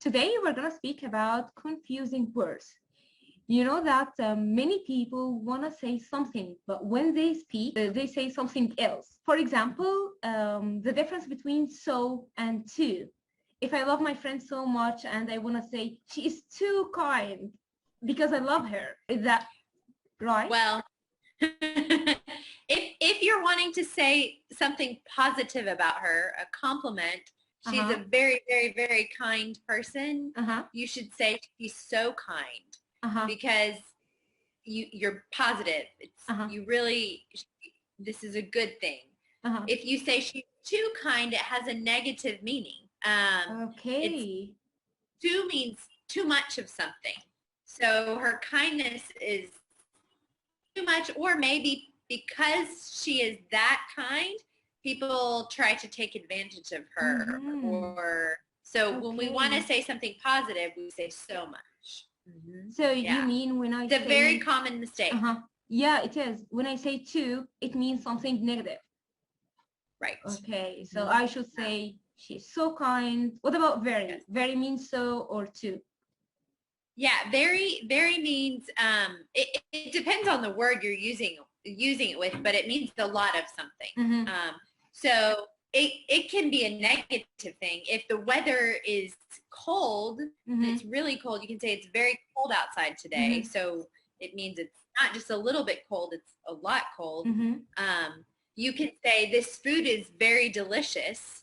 Today we're going to speak about confusing words. You know that many people want to say something, but when they speak, they say something else. For example, the difference between so and to. If I love my friend so much and I want to say she is too kind because I love her, is that right? Well, if you're wanting to say something positive about her, a compliment, she's a very, very, very kind person, you should say she's so kind because you're positive. It's you really, this is a good thing. If you say she's too kind, it has a negative meaning. Okay. Too means too much of something. So her kindness is too much, or maybe because she is that kind, people try to take advantage of her. Or so when we want to say something positive, we say so much. So you mean when I it's say... a very common mistake. Yeah, it is. When I say to, it means something negative. Right. Okay, so I should say she's so kind. What about very? Yes. Very means so or to? Yeah, very, very means, it depends on the word you're using it with, but it means a lot of something. So it can be a negative thing. If the weather is cold, it's really cold, you can say it's very cold outside today. So it means it's not just a little bit cold, it's a lot cold. You can say this food is very delicious.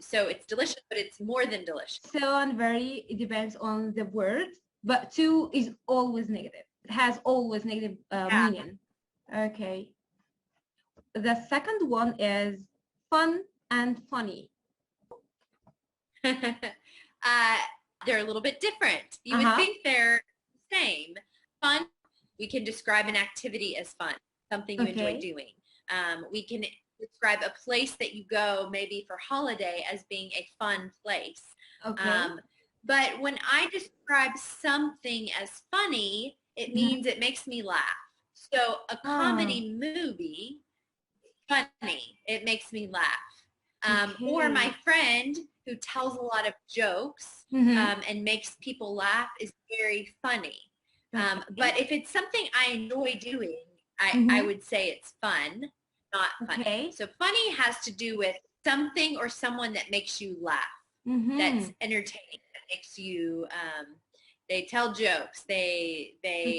So it's delicious, but it's more than delicious. So and very, it depends on the word, but to is always negative. It has always negative meaning. Okay. The second one is fun and funny. They're a little bit different. You would think they're the same. Fun, we can describe an activity as fun, something you enjoy doing. We can describe a place that you go maybe for holiday as being a fun place. But when I describe something as funny, it means it makes me laugh. So a comedy movie, funny, it makes me laugh. Or my friend who tells a lot of jokes and makes people laugh is very funny. But if it's something I enjoy doing, I would say it's fun, not funny. So funny has to do with something or someone that makes you laugh, that's entertaining, that makes you, they tell jokes, they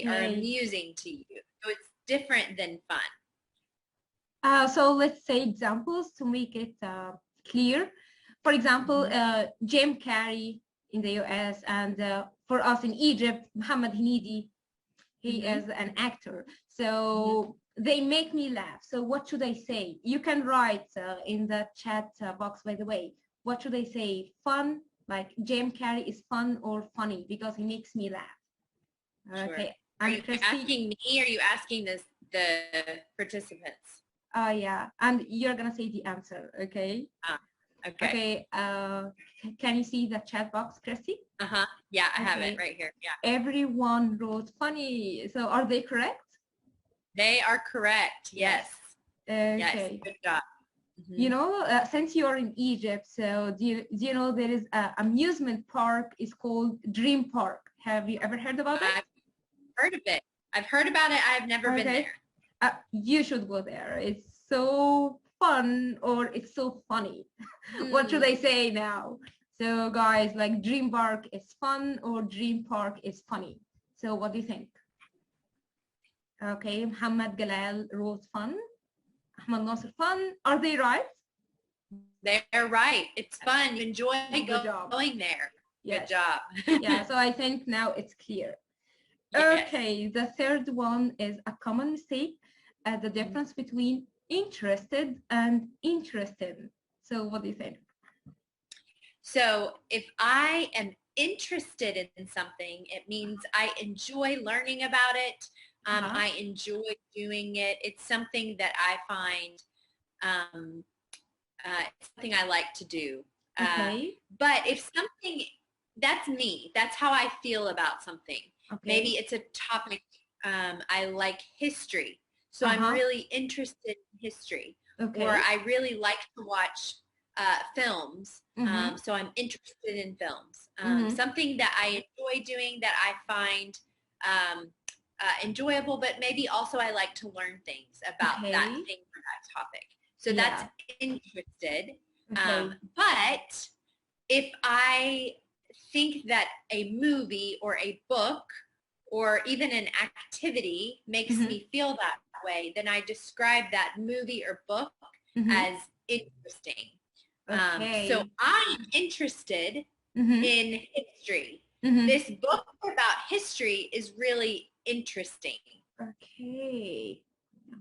are amusing to you. So it's different than fun. So let's say examples to make it clear. For example, Jim Carrey in the US, and for us in Egypt, Muhammad Hinidi, he is an actor. So they make me laugh. So what should I say? You can write in the chat box, by the way. What should I say? Fun, like Jim Carrey is fun or funny because he makes me laugh. Okay. Are you asking me, or are you asking the participants? Yeah, and you're gonna say the answer, okay? Okay. Can you see the chat box, Kristy? Yeah, I have it right here. Yeah. Everyone wrote funny. So are they correct? They are correct. Yes. Okay. Yes. Good job. You know, since you're in Egypt, so do you know there is an amusement park is called Dream Park? Have you ever heard about it? I've heard of it. I've heard about it. I've never been there. You should go there. It's so fun, or it's so funny. What should I say now? So guys, like Dream Park is fun or Dream Park is funny. So what do you think? Okay, Muhammad Galal wrote fun. Ahmad Nasser fun. Are they right? They're right. It's fun. You enjoy going there. Good job. Yeah, so I think now it's clear. Yes. Okay, the third one is a common mistake, the difference between interested and interested. So what do you think? So if I am interested in something, it means I enjoy learning about it. I enjoy doing it. It's something that I find, it's something I like to do. But if something, that's me. That's how I feel about something. Maybe it's a topic, I like history. So I'm really interested in history. Or I really like to watch films. So I'm interested in films. Something that I enjoy doing, that I find enjoyable, but maybe also I like to learn things about that thing or that topic. So that's interested. But if I think that a movie or a book or even an activity makes me feel that way, then I describe that movie or book as interesting. So I'm interested in history. This book about history is really interesting. Okay.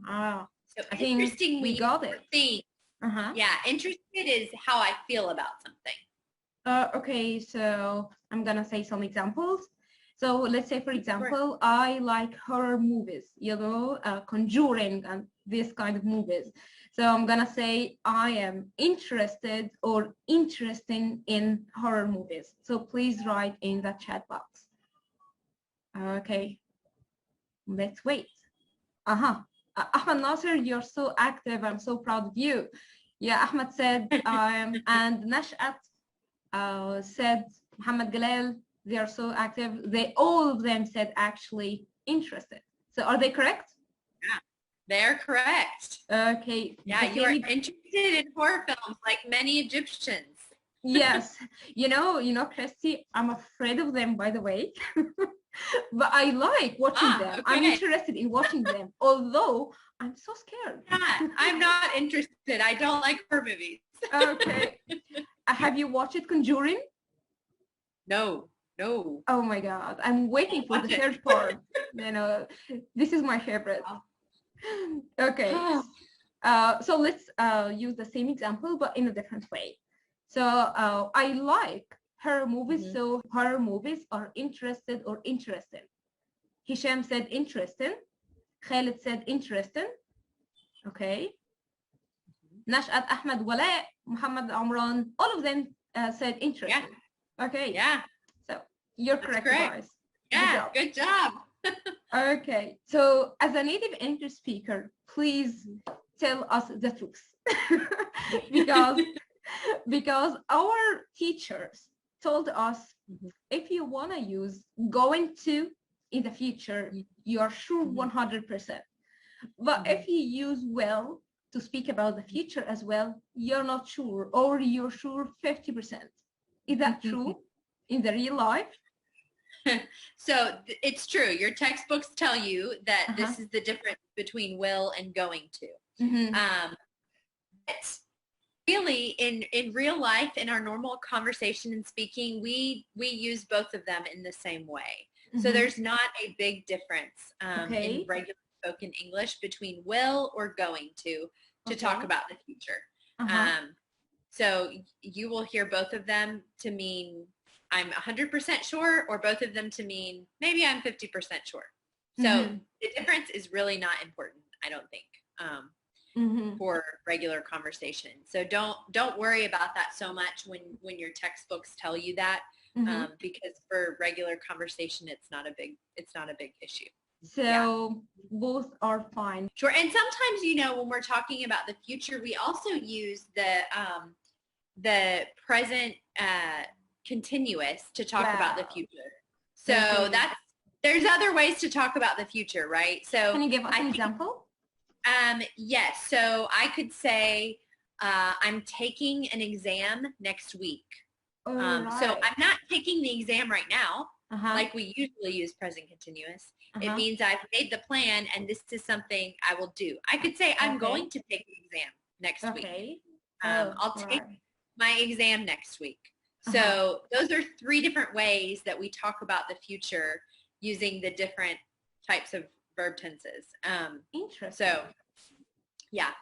So I interesting, think we got it. Yeah, interested is how I feel about something. Okay, so I'm gonna say some examples. So let's say, for example, I like horror movies, you know, Conjuring and this kind of movies. So I'm gonna say I am interested or interesting in horror movies. So please write in the chat box. Okay, let's wait. Ahmed Nasser, you're so active. I'm so proud of you. Yeah, Ahmed said, and Nashat said, Muhammad Galal, they are so active. All of them said actually interested. So are they correct? Yeah, they're correct. Okay. Yeah, you are interested in horror films like many Egyptians. Yes. You know, Kristy, I'm afraid of them, by the way. But I like watching them. Okay. I'm interested in watching them, although I'm so scared. I'm not interested. I don't like horror movies. Okay. Have you watched Conjuring? No. Oh my God. I'm waiting for the third part. You know, this is my favorite. Okay. So let's use the same example, but in a different way. So I like horror movies. So horror movies are interested or interesting. Hisham said interesting. Khalid said interesting. Okay. Nashat, Ahmed, Wala, Muhammad, Amran, all of them said interesting. Yeah. Okay. Yeah. So you're correct, guys. Yeah, good job. Okay. So as a native English speaker, please tell us the truth. because our teachers told us if you want to use going to in the future, you are sure 100%. But if you use will to speak about the future as well, you're not sure, or you're sure 50%. Is that true in the real life? So it's true. Your textbooks tell you that this is the difference between will and going to. But really, in real life, in our normal conversation and speaking, we use both of them in the same way. So there's not a big difference in regular spoken English between will or going to talk about the future. So you will hear both of them to mean I'm 100% sure, or both of them to mean maybe I'm 50% sure. So the difference is really not important, I don't think, for regular conversation. So don't worry about that so much when your textbooks tell you that, because for regular conversation, it's not a big issue. So both are fine. Sure. And sometimes, when we're talking about the future, we also use the present continuous to talk about the future. So there's other ways to talk about the future, right? So can you give us an example? Yes. So I could say I'm taking an exam next week. So I'm not taking the exam right now, like we usually use present continuous. It means I've made the plan and this is something I will do. I could say I'm going to take the exam next week. I'll take my exam next week. So those are 3 different ways that we talk about the future using the different types of verb tenses. Interesting. So, yeah.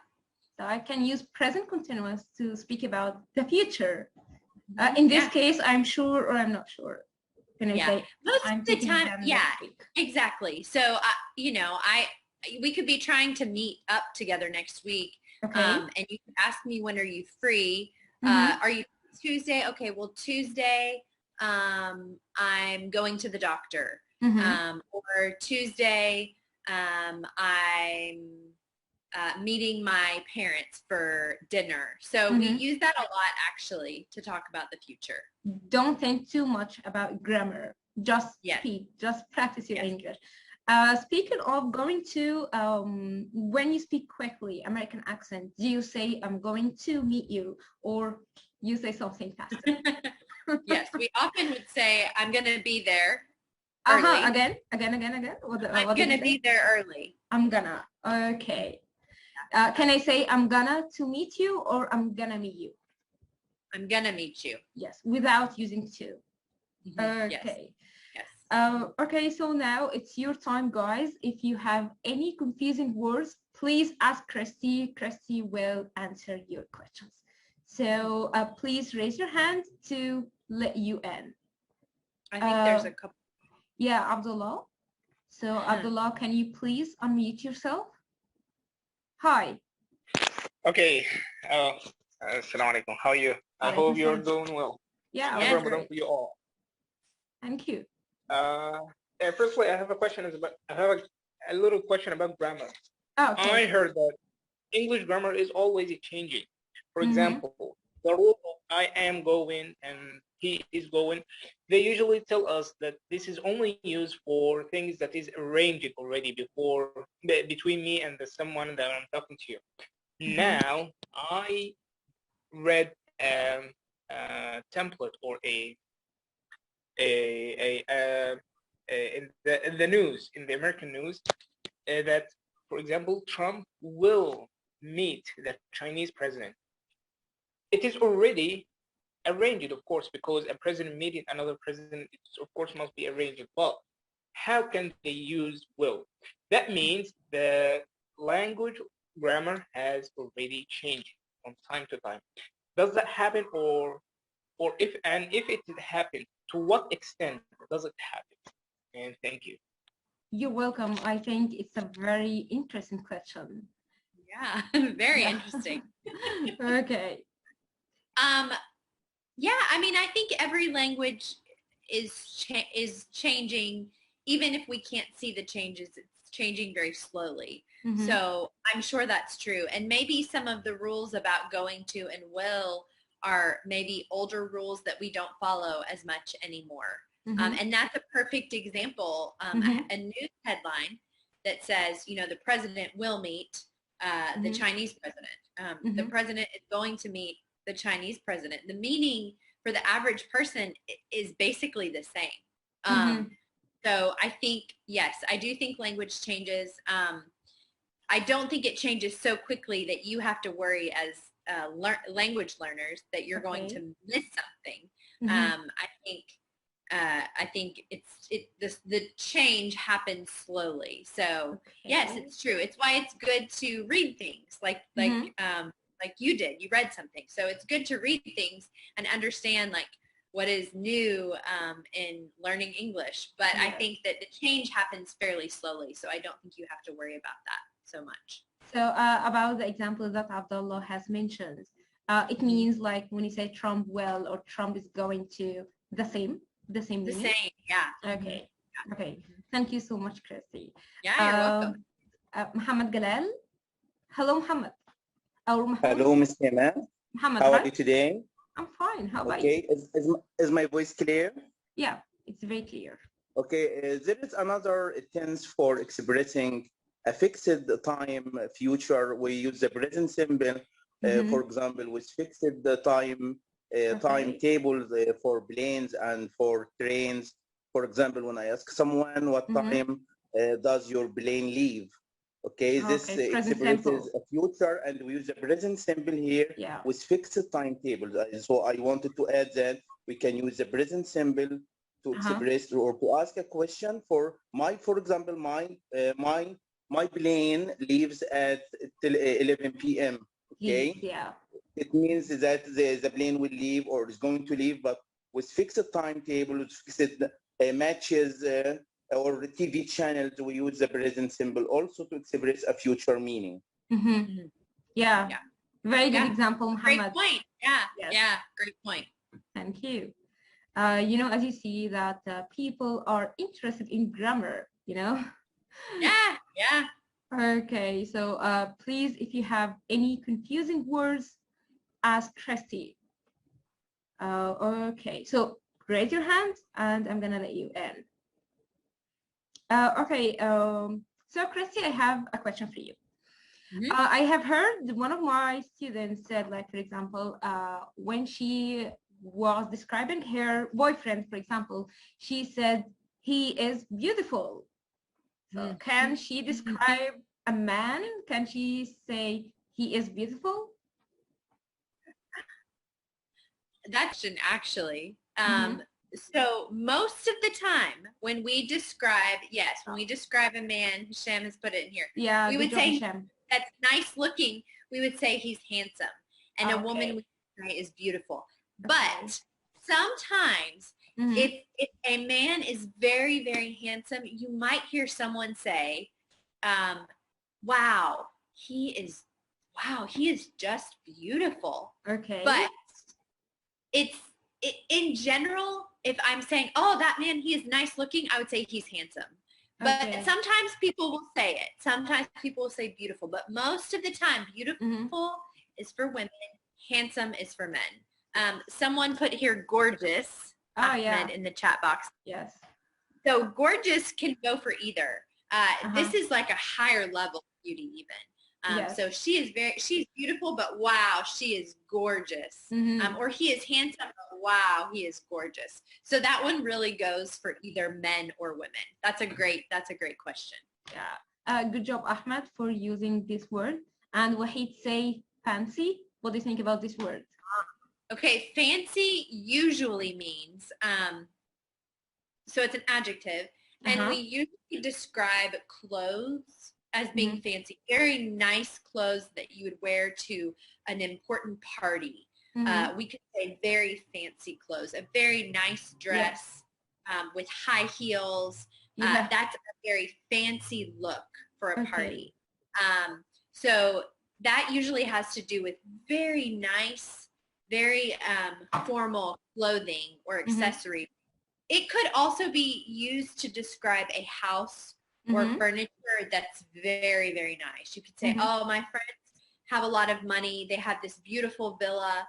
So I can use present continuous to speak about the future. In this case, I'm sure or I'm not sure. Can I say most of the time? Yeah, exactly. So, we could be trying to meet up together next week. And you can ask me, when are you free? Are you Tuesday? Okay, well, Tuesday, I'm going to the doctor. Or Tuesday, I'm meeting my parents for dinner. So we use that a lot actually to talk about the future. Don't think too much about grammar. Just speak, just practice your English. Speaking of going to, when you speak quickly, American accent, do you say, I'm going to meet you, or you say something faster? Yes, we often would say, I'm going to be there early. Again. I'm going to be there early. I'm gonna. Okay. Can I say, I'm gonna to meet you, or I'm gonna meet you? I'm gonna meet you. Yes, without using to. Okay. Yes. Okay, so now it's your time, guys. If you have any confusing words, please ask Kristy. Kristy will answer your questions. So please raise your hand to let you in. I think there's a couple. Yeah, Abdullah. So Abdullah, can you please unmute yourself? Hi. Okay. Assalamu alaikum. How are you? I hope you're doing well. Yeah. Ramadan for you all. Thank you. Firstly, I have a question. I have a little question about grammar. Oh, okay. I heard that English grammar is always changing. For example, the rule of I am going and he is going, they usually tell us that this is only used for things that is arranged already between me and someone that I'm talking to. Now, I read a template or in the news, in the American news, that, for example, Trump will meet the Chinese president. It is already arranged, of course, because a president meeting another president, of course, must be arranged. But how can they use will? That means the language grammar has already changed from time to time. Does that happen, or if it happens, to what extent does it happen? And thank you. You're welcome. I think it's a very interesting question. Yeah, very interesting. Okay. Yeah, I mean, I think every language is changing. Even if we can't see the changes, it's changing very slowly. So I'm sure that's true. And maybe some of the rules about going to and will are maybe older rules that we don't follow as much anymore. And that's a perfect example. A news headline that says, the president will meet the Chinese president. The president is going to meet the Chinese president. The meaning for the average person is basically the same. So I think, yes, I do think language changes. I don't think it changes so quickly that you have to worry as language learners that you're going to miss something. I think the change happens slowly. So yes, it's true. It's why it's good to read things like you did. You read something. So it's good to read things and understand what is new in learning English. But I think that the change happens fairly slowly. So I don't think you have to worry about that so much. So about the example that Abdullah has mentioned, it means when you say Trump will or Trump is going to, the same meaning? The same, yeah. Okay. Okay. Thank you so much, Kristy. Yeah, you're welcome. Muhammad Galal. Hello, Muhammad. Hello, Ms. Hema. Muhammad, how are you today? I'm fine. How about you? Okay. Is my voice clear? Yeah, it's very clear. Okay. There is another tense for expressing a fixed time future. We use the present simple, for example, with fixed timetables for planes and for trains. For example, when I ask someone, what time does your plane leave? Okay, this expresses a future, and we use the present simple here with fixed timetables. So I wanted to add that we can use the present simple to express or to ask a question for example, my plane leaves at 11 p.m. Okay. Yeah. It means that the plane will leave or is going to leave, but with fixed timetable, with fixed matches or TV channels, we use the present symbol also to express a future meaning. Yeah. Very good example, Muhammad. Great point. Yeah, great point. Thank you. As you see that people are interested in grammar, Yeah. Okay, so please, if you have any confusing words, ask Kristy. Okay, so raise your hand and I'm gonna let you in. Okay, so Kristy, I have a question for you. Mm-hmm. I have heard one of my students said, like, for example, when she was describing her boyfriend, for example, she said, he is beautiful. So can she describe a man? Can she say he is beautiful? That's an actually. So most of the time when we describe, when we describe a man, Hisham has put it in here. Yeah, we would say Hisham. That's nice looking. We would say he's handsome. And a woman we say is beautiful. But sometimes if a man is very, very handsome, you might hear someone say, wow, he is just beautiful. Okay. But in general, if I'm saying, oh, that man, he is nice looking, I would say he's handsome. But sometimes people will say it. Sometimes people will say beautiful. But most of the time, beautiful is for women. Handsome is for men. Someone put here gorgeous, Ahmed, in the chat box. Yes. So gorgeous can go for either. This is like a higher level beauty even. So she's beautiful, but wow, she is gorgeous. Or he is handsome, but wow, he is gorgeous. So that one really goes for either men or women. That's a great question. Yeah. Good job, Ahmed, for using this word. And Wahid say fancy. What do you think about this word? Okay, fancy usually means, so it's an adjective, and we usually describe clothes as being fancy. Very nice clothes that you would wear to an important party. We could say very fancy clothes, a very nice dress with high heels. That's a very fancy look for a party. So that usually has to do with very nice, very formal clothing or accessory. It could also be used to describe a house or furniture that's very, very nice. You could say, oh, my friends have a lot of money. They have this beautiful villa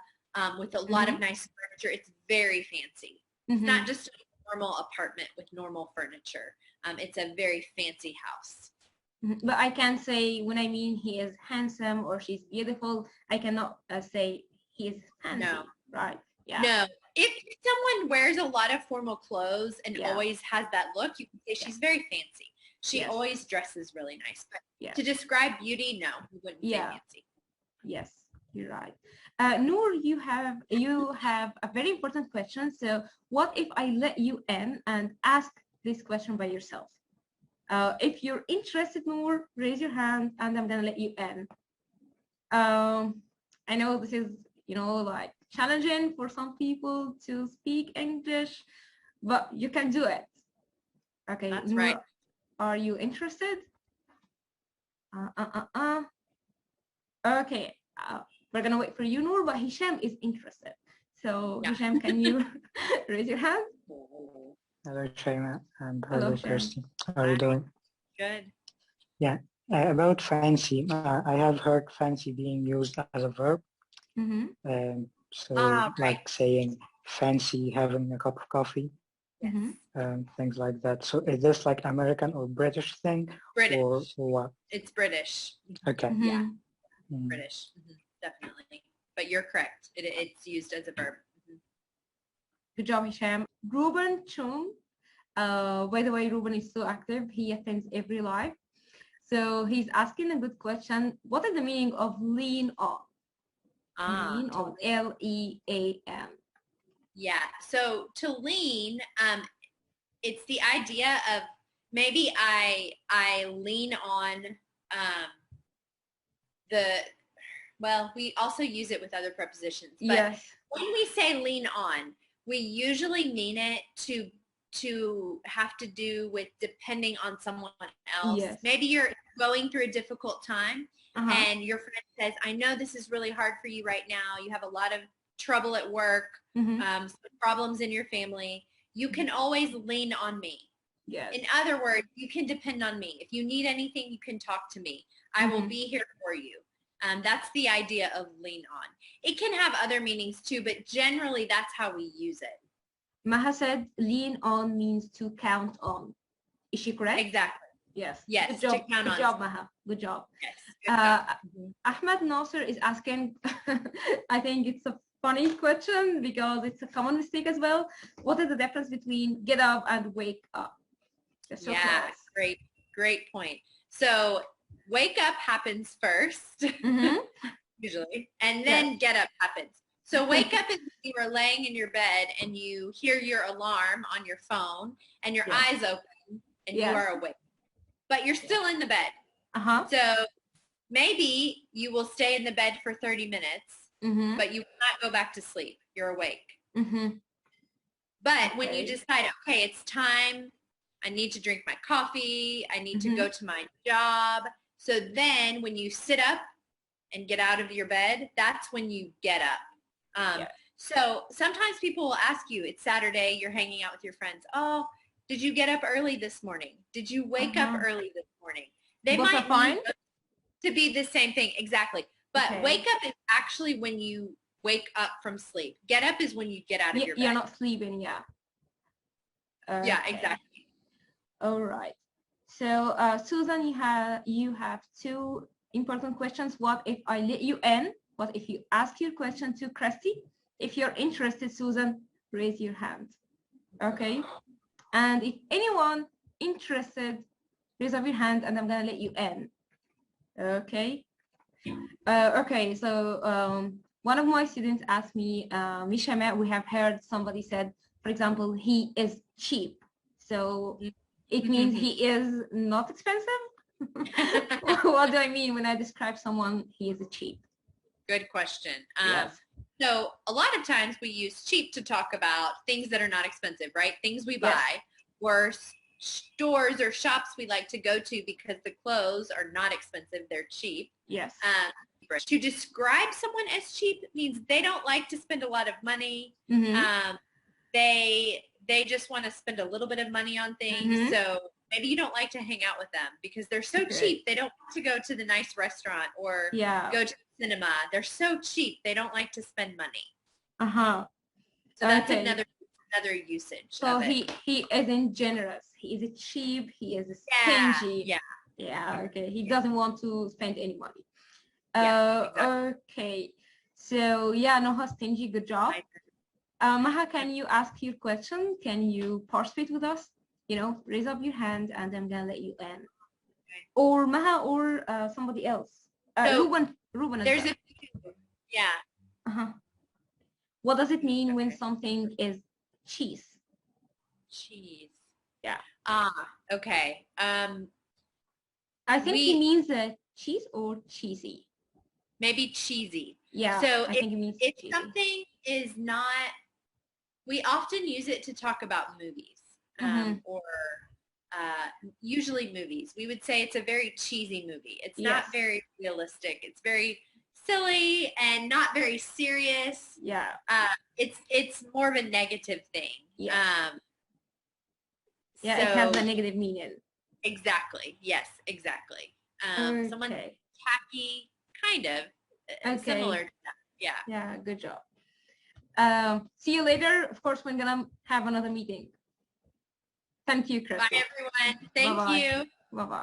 with a lot of nice furniture. It's very fancy. It's not just a normal apartment with normal furniture. It's a very fancy house. But I can say when I mean he is handsome or she's beautiful, I cannot say he is fancy. No. Right. Yeah. No. If someone wears a lot of formal clothes and always has that look, you can say she's very fancy. She always dresses really nice. But to describe beauty, no, you wouldn't say fancy. Yes, you're right. Noor, you have a very important question. So what if I let you in and ask this question by yourself? If you're interested, Noor, raise your hand and I'm gonna let you in. I know this is, like challenging for some people to speak English, but you can do it. Okay, that's Noor, right. Are you interested? Okay, we're gonna wait for you, Noor, but Hisham is interested. So Hisham, can you raise your hand? Hello, Shaima, and Hello, Kristy. How are you doing? Good. Yeah, about fancy, I have heard fancy being used as a verb. Like saying fancy having a cup of coffee, things like that. So is this like American or British thing? British. Or what? It's British. Okay. Yeah, British, definitely. But you're correct. It's used as a verb. Good job, Hisham. Ruben Chung. By the way, Ruben is so active. He attends every live. So he's asking a good question. What is the meaning of lean on? Lean on, L-E-A-N. Yeah. So to lean, it's the idea of maybe I lean on we also use it with other prepositions. But when we say lean on, we usually mean it to have to do with depending on someone else. Yes. Maybe you're going through a difficult time and your friend says, I know this is really hard for you right now. You have a lot of trouble at work, some problems in your family. You can always lean on me. Yes. In other words, you can depend on me. If you need anything, you can talk to me. I will be here for you. That's the idea of lean on. It can have other meanings too, but generally that's how we use it. Maha said lean on means to count on. Is she correct? Exactly. Yes. Yes. Good job. Good job, Maha. Good job. Yes. Good job. Ahmed Nasser is asking, I think it's a funny question because it's a common mistake as well. What is the difference between get up and wake up? Yeah, great point. So wake up happens first, usually, and then get up happens. So wake up is when you are laying in your bed and you hear your alarm on your phone and your eyes open and you are awake. But you're still in the bed. So maybe you will stay in the bed for 30 minutes, but you will not go back to sleep. You're awake. But when you decide, okay, it's time, I need to drink my coffee, I need to go to my job. So then when you sit up and get out of your bed, that's when you get up. So sometimes people will ask you, it's Saturday, you're hanging out with your friends. Oh, did you get up early this morning? Did you wake up early this morning? They might mean to be the same thing. Exactly. But wake up is actually when you wake up from sleep. Get up is when you get out of your bed. You're not sleeping, Yeah, exactly. All right. So Susan, you have two important questions. What if I let you in? What if you ask your question to Kristy? If you're interested, Susan, raise your hand. Okay. And if anyone interested, raise up your hand and I'm gonna let you in. Okay. Okay, so one of my students asked me, Mishama, we have heard somebody said, for example, he is cheap. So it means he is not expensive? What do I mean when I describe someone he is cheap? Good question. So a lot of times we use cheap to talk about things that are not expensive, right? Things we buy or stores or shops we like to go to because the clothes are not expensive, they're cheap. Yes. To describe someone as cheap means they don't like to spend a lot of money. They just want to spend a little bit of money on things. So maybe you don't like to hang out with them because they're so cheap. They don't want to go to the nice restaurant or go to the cinema. They're so cheap. They don't like to spend money. So that's another usage. So he isn't generous. He is cheap. He is stingy. Yeah. Okay. He doesn't want to spend any money. Exactly. Okay. So Noha, stingy. Good job. Maha, can you ask your question? Can you participate with us? Raise up your hand and I'm gonna let you in. Or Maha or somebody else. Ruben. There's a What does it mean when something is cheese? Cheese. Yeah. Okay. I think he means cheese or cheesy. Maybe cheesy. Yeah. So I think it means if cheesy. something is not, we often use it to talk about movies or usually movies. We would say it's a very cheesy movie. It's not very realistic. It's very silly and not very serious. Yeah. It's more of a negative thing. Yeah. So, it has a negative meaning. Exactly. Yes, exactly. Someone tacky, kind of similar to that. Yeah. Yeah, good job. See you later. Of course, we're gonna have another meeting. Thank you, Kristy. Bye, everyone. Thank you. Bye-bye.